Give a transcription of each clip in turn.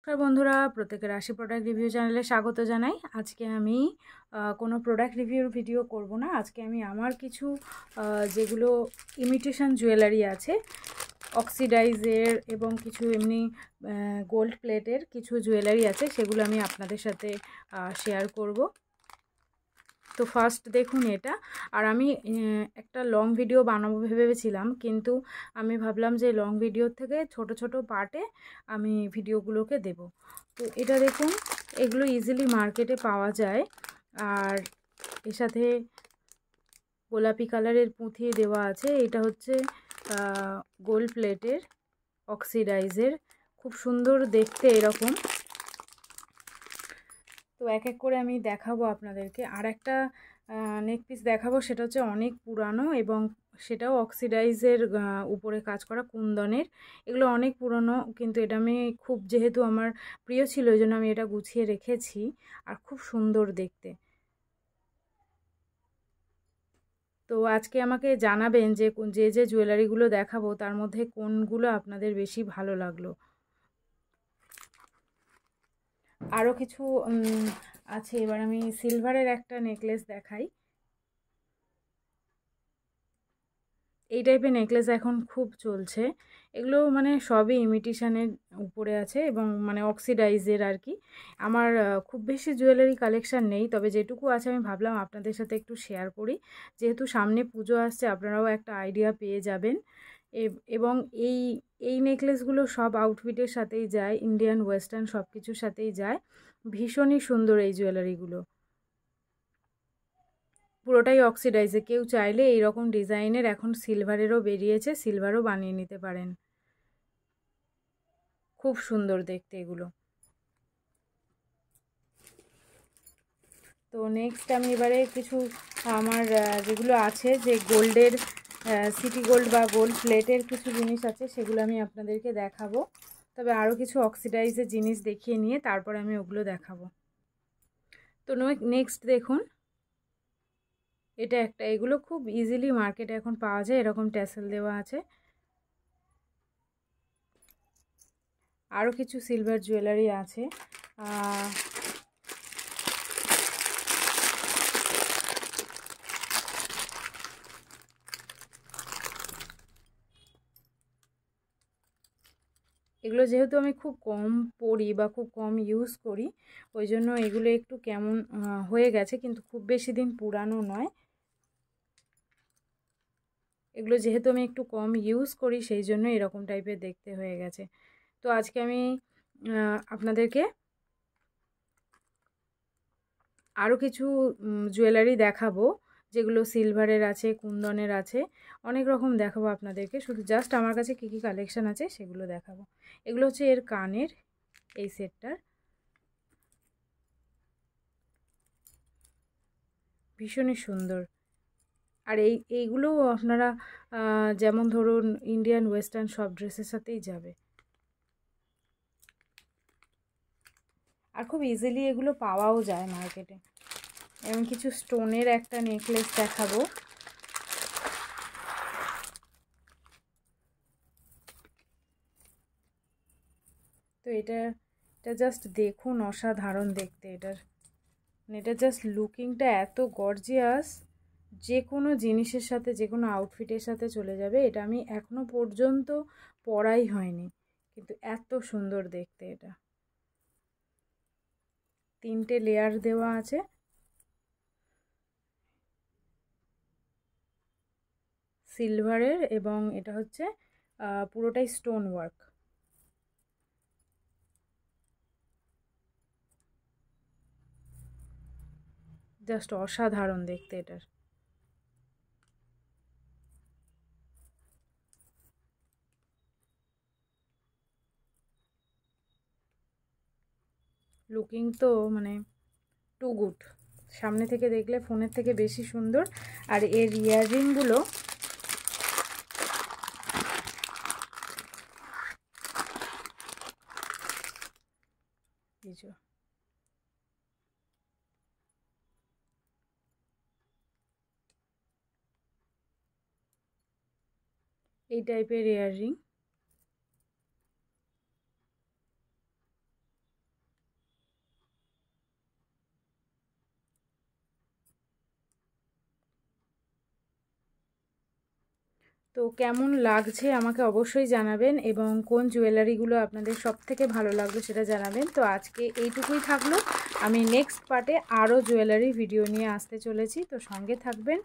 নমস্কার বন্ধুরা, প্রত্যেকের রাশি প্রোডাক্ট রিভিউ চ্যানেলে স্বাগত জানাই। আজকে আমি কোনো প্রোডাক্ট রিভিউর ভিডিও করব না। আজকে আমি আমার কিছু যেগুলো ইমিটেশন জুয়েলারি আছে, অক্সিডাইজের এবং কিছু এমনি গোল্ড প্লেটের কিছু জুয়েলারি আছে, সেগুলো আমি আপনাদের সাথে শেয়ার করব। তো ফার্স্ট দেখুন এটা। আর আমি একটা লং ভিডিও বানাবো ভেবেছিলাম, কিন্তু আমি ভাবলাম যে লং ভিডিওর থেকে ছোট ছোট পার্টে আমি ভিডিওগুলোকে দেব। তো এটা দেখুন, এগুলো ইজিলি মার্কেটে পাওয়া যায়। আর এর সাথে গোলাপি কালারের পুঁথি দেওয়া আছে। এটা হচ্ছে গোল্ড প্লেটের অক্সিডাইজের, খুব সুন্দর দেখতে এরকম। তো এক এক করে আমি দেখাবো আপনাদেরকে। আর একটা নেক পিস দেখাবো, সেটা হচ্ছে অনেক পুরানো এবং সেটাও অক্সিডাইজের উপরে কাজ করা কুন্দনের। এগুলো অনেক পুরনো, কিন্তু এটা আমি খুব, যেহেতু আমার প্রিয় ছিল ওই জন্য আমি এটা গুছিয়ে রেখেছি। আর খুব সুন্দর দেখতে। তো আজকে আমাকে জানাবেন যে যে জুয়েলারিগুলো দেখাবো তার মধ্যে কোনগুলো আপনাদের বেশি ভালো লাগলো। আরও কিছু আছে। এবার আমি সিলভারের একটা নেকলেস দেখাই। এই টাইপের নেকলেস এখন খুব চলছে। এগুলো মানে সবই ইমিটেশনের উপরে আছে এবং মানে অক্সিডাইজের আর কি। আমার খুব বেশি জুয়েলারি কালেকশান নেই, তবে যেটুকু আছে আমি ভাবলাম আপনাদের সাথে একটু শেয়ার করি। যেহেতু সামনে পুজো আসছে, আপনারাও একটা আইডিয়া পেয়ে যাবেন। এবং এই এই নেকলেসগুলো সব আউটফিটের সাথেই যায়, ইন্ডিয়ান ওয়েস্টার্ন সব কিছুর সাথেই যায়। ভীষণই সুন্দর এই জুয়েলারিগুলো, পুরোটাই অক্সিডাইজে। কেউ চাইলে এইরকম ডিজাইনের এখন সিলভারেরও বেরিয়েছে, সিলভারও বানিয়ে নিতে পারেন। খুব সুন্দর দেখতে এগুলো। তো নেক্সট আমি এবারে কিছু আমার যেগুলো আছে, যে গোল্ডের সিটি গোল্ড বা গোল্ড প্লেটের কিছু জিনিস আছে, সেগুলো আমি আপনাদেরকে দেখাবো। তবে আরও কিছু অক্সিডাইজের জিনিস দেখিয়ে নিয়ে তারপর আমি ওগুলো দেখাবো। তো নেক্সট দেখুন, এটা একটা, এগুলো খুব ইজিলি মার্কেটে এখন পাওয়া যায়, এরকম ট্যাসেল দেওয়া আছে। আরও কিছু সিলভার জুয়েলারি আছে। এগুলো যেহেতু আমি খুব কম পরি বা খুব কম ইউজ করি, ওই জন্য এগুলো একটু কেমন হয়ে গেছে, কিন্তু খুব বেশি দিন পুরানো নয়। এগুলো যেহেতু আমি একটু কম ইউজ করি, সেই জন্য এরকম টাইপের দেখতে হয়ে গেছে। তো আজকে আমি আপনাদেরকে আরও কিছু জুয়েলারি দেখাবো, যেগুলো সিলভারের আছে, কুন্দনের আছে, অনেক রকম দেখাবো আপনাদেরকে। শুধু জাস্ট আমার কাছে কী কী কালেকশান আছে সেগুলো দেখাবো। এগুলো হচ্ছে এর কানের, এই সেটটার, ভীষণই সুন্দর। আর এইগুলো আপনারা যেমন ধরুন ইন্ডিয়ান ওয়েস্টার্ন সব ড্রেসের সাথেই যাবে। আর খুব ইজিলি এগুলো পাওয়াও যায় মার্কেটে। এবং কিছু স্টোনের একটা নেকলেস দেখাবো। তো এটা জাস্ট দেখুন, অসাধারণ দেখতে এটার, মানে এটা জাস্ট লুকিংটা এত গর্জিয়াস, যে কোনো জিনিসের সাথে, যে কোনো আউটফিটের সাথে চলে যাবে। এটা আমি এখনো পর্যন্ত পরাই হয়নি, কিন্তু এত সুন্দর দেখতে এটা। 3টে লেয়ার দেওয়া আছে। সিলভারের, এবং এটা হচ্ছে পুরোটাই স্টোন ওয়ার্ক। জাস্ট অসাধারণ দেখতে এটার। লুকিং তো মানে টু গুড, সামনে থেকে দেখলে ফোনের থেকে বেশি সুন্দর। আর এর ইয়াররিংগুলো এই টাইপের ইয়াররিং। তো কেমন লাগছে আমাকে অবশ্যই জানাবেন এবং কোন জুয়েলারিগুলো আপনাদের সবথেকে ভালো লাগবে সেটা জানাবেন। তো আজকে এইটুকুই থাকলো। আমি নেক্সট পার্টে আরও জুয়েলারি ভিডিও নিয়ে আসতে চলেছি, তো সঙ্গে থাকবেন।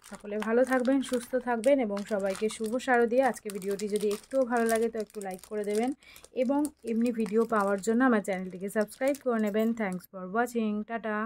সকলে ভালো থাকবেন, সুস্থ থাকবেন এবং সবাইকে শুভ শারদীয়া। আজকে ভিডিওটি যদি একটুও ভালো লাগে তো একটু লাইক করে দেবেন এবং এমনি ভিডিও পাওয়ার জন্য আমার চ্যানেলটিকে সাবস্ক্রাইব করে নেবেন। Thanks for watching. টাটা।